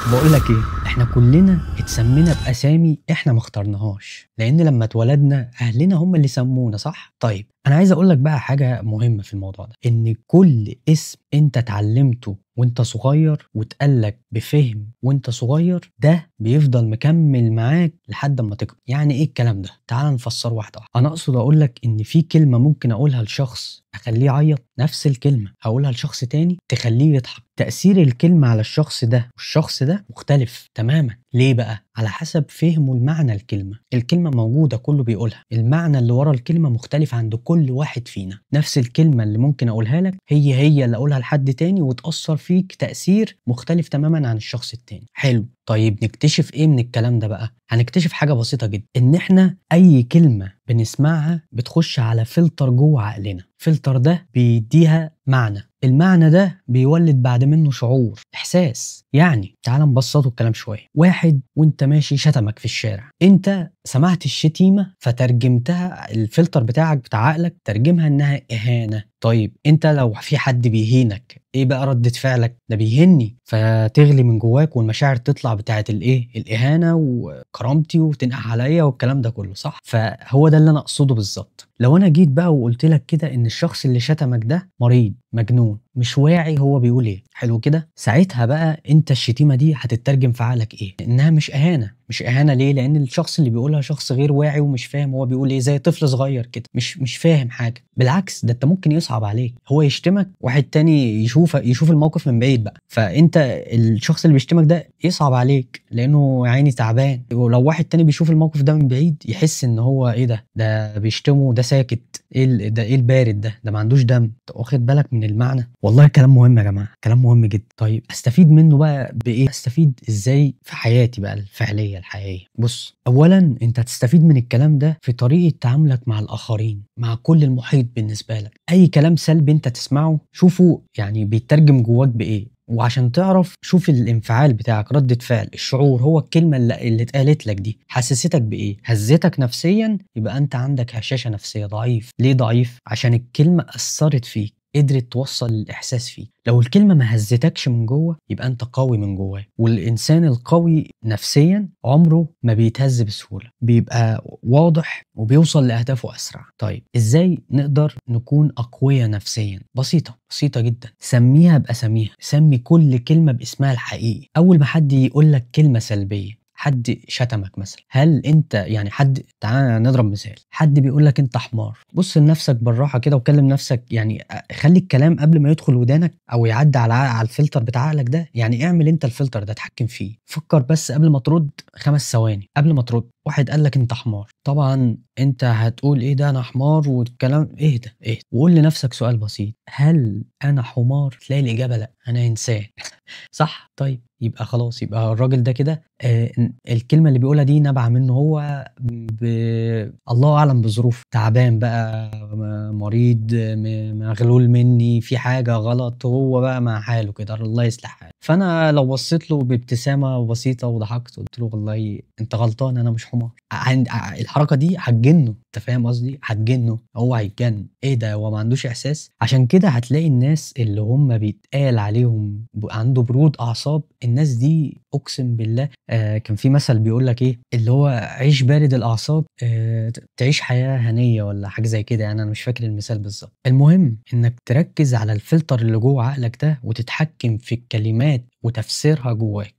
بقول لك ايه، احنا كلنا اتسمينا باسامي احنا ما اخترناهاش، لان لما اتولدنا اهلنا هم اللي سمونا، صح؟ طيب انا عايز اقول لك بقى حاجه مهمه في الموضوع ده، ان كل اسم انت اتعلمته وانت صغير واتقالك بفهم وانت صغير ده بيفضل مكمل معاك لحد ما تكبر. يعني ايه الكلام ده؟ تعال نفسر واحده واحده. انا اقصد اقول لك ان في كلمه ممكن اقولها لشخص اخليه يعيط، نفس الكلمه هقولها لشخص تاني تخليه يضحك. تأثير الكلمة على الشخص ده والشخص ده مختلف تماما. ليه بقى؟ على حسب فهمه المعنى. الكلمة موجودة كله بيقولها، المعنى اللي ورا الكلمة مختلف عند كل واحد فينا. نفس الكلمة اللي ممكن أقولها لك هي اللي أقولها لحد تاني وتأثر فيك تأثير مختلف تماما عن الشخص التاني. حلو، طيب نكتشف ايه من الكلام ده بقى؟ هنكتشف حاجة بسيطة جدا، ان احنا اي كلمة بنسمعها بتخش على فلتر جوه عقلنا. الفلتر ده بيديها معنى، المعنى ده بيولد بعد منه شعور، احساس. يعني تعال نبسطه الكلام شوية. واحد وانت ماشي شتمك في الشارع، انت سمعت الشتيمة فترجمتها، الفلتر بتاعك بتاع عقلك ترجمها انها اهانة. طيب انت لو في حد بيهينك، ايه بقى ردة فعلك؟ ده بيهني، فتغلي من جواك والمشاعر تطلع بتاعت الايه، الاهانة وكرامتي وتنقح عليا والكلام ده كله، صح؟ فهو ده اللي انا اقصده بالظبط. لو انا جيت بقى وقلت لك كده ان الشخص اللي شتمك ده مريض مجنون مش واعي هو بيقول ايه، حلو كده، ساعتها بقى انت الشتيمة دي هتترجم في عقلك ايه؟ انها مش اهانة. مش اهانة ليه؟ لان الشخص اللي بيقولها شخص غير واعي ومش فاهم هو بيقول ايه، زي طفل صغير كده مش فاهم حاجة. بالعكس، ده انت ممكن يصعب عليك، هو يشتمك واحد تاني يشوف الموقف من بعيد بقى، فانت الشخص اللي بيشتمك ده يصعب عليك لانه عيني تعبان. ولو واحد تاني بيشوف الموقف ده من بعيد يحس ان هو ايه ده بيشتمه، ده ساكت، ده ايه البارد ده ما عندوش دم. واخد بالك من المعنى؟ والله كلام مهم يا جماعه، كلام مهم جدا. طيب استفيد منه بقى بايه؟ استفيد ازاي في حياتي بقى الفعليه الحقيقيه؟ بص، اولا انت هتستفيد من الكلام ده في طريقه تعاملك مع الاخرين، مع كل المحيط بالنسبه لك. اي كلام سلبي انت تسمعه شوفه يعني بيترجم جواك بايه، وعشان تعرف شوف الانفعال بتاعك، ردة فعل، الشعور. هو الكلمة اللي اتقالت لك دي حسستك بإيه؟ هزتك نفسيا، يبقى أنت عندك هشاشة نفسية. ضعيف. ليه ضعيف؟ عشان الكلمة أثرت فيك، قدرت توصل الإحساس فيك. لو الكلمة ما هزتكش من جوه يبقى أنت قوي من جواه. والإنسان القوي نفسيا عمره ما بيتهز بسهولة، بيبقى واضح وبيوصل لأهدافه أسرع. طيب إزاي نقدر نكون أقوياء نفسيا؟ بسيطة جدا، سميها بأساميها. سمي كل كلمة باسمها الحقيقي. أول ما حد يقول لك كلمة سلبية، حد شتمك مثلا، هل انت يعني تعالى نضرب مثال، حد بيقول لك انت حمار، بص لنفسك بالراحه كده وكلم نفسك، يعني خلي الكلام قبل ما يدخل ودانك او يعدي على الفلتر بتاع عقلك ده. يعني اعمل انت الفلتر ده، اتحكم فيه. فكر بس قبل ما ترد 5 ثواني قبل ما ترد. واحد قال لك انت حمار، طبعا انت هتقول ايه ده، انا حمار والكلام، اهدى وقول لنفسك سؤال بسيط، هل انا حمار؟ تلاقي الاجابه لا، انا انسان. صح؟ طيب يبقى خلاص، يبقى الراجل ده كده الكلمة اللي بيقولها دي نابعة منه هو، الله أعلم بظروف، تعبان بقى، مريض، مغلول مني، في حاجة غلط، هو بقى مع حاله كده، الله يصلح حاله. فأنا لو بصيت له بابتسامة بسيطة وضحكت قلت له والله أنت غلطان، أنا مش حمار، الحركة دي هتجنه. أنت فاهم قصدي؟ هتجنه، هو هيتجن. إيه ده، هو ما عندوش إحساس. عشان كده هتلاقي الناس اللي هم بيتقال عليهم عنده برود أعصاب، الناس دي أقسم بالله كان في مثل بيقول لك ايه، اللي هو عيش بارد الاعصاب تعيش حياه هنيه ولا حاجه زي كده. يعني انا مش فاكر المثال بالظبط. المهم انك تركز على الفلتر اللي جوه عقلك ده وتتحكم في الكلمات وتفسيرها جواك.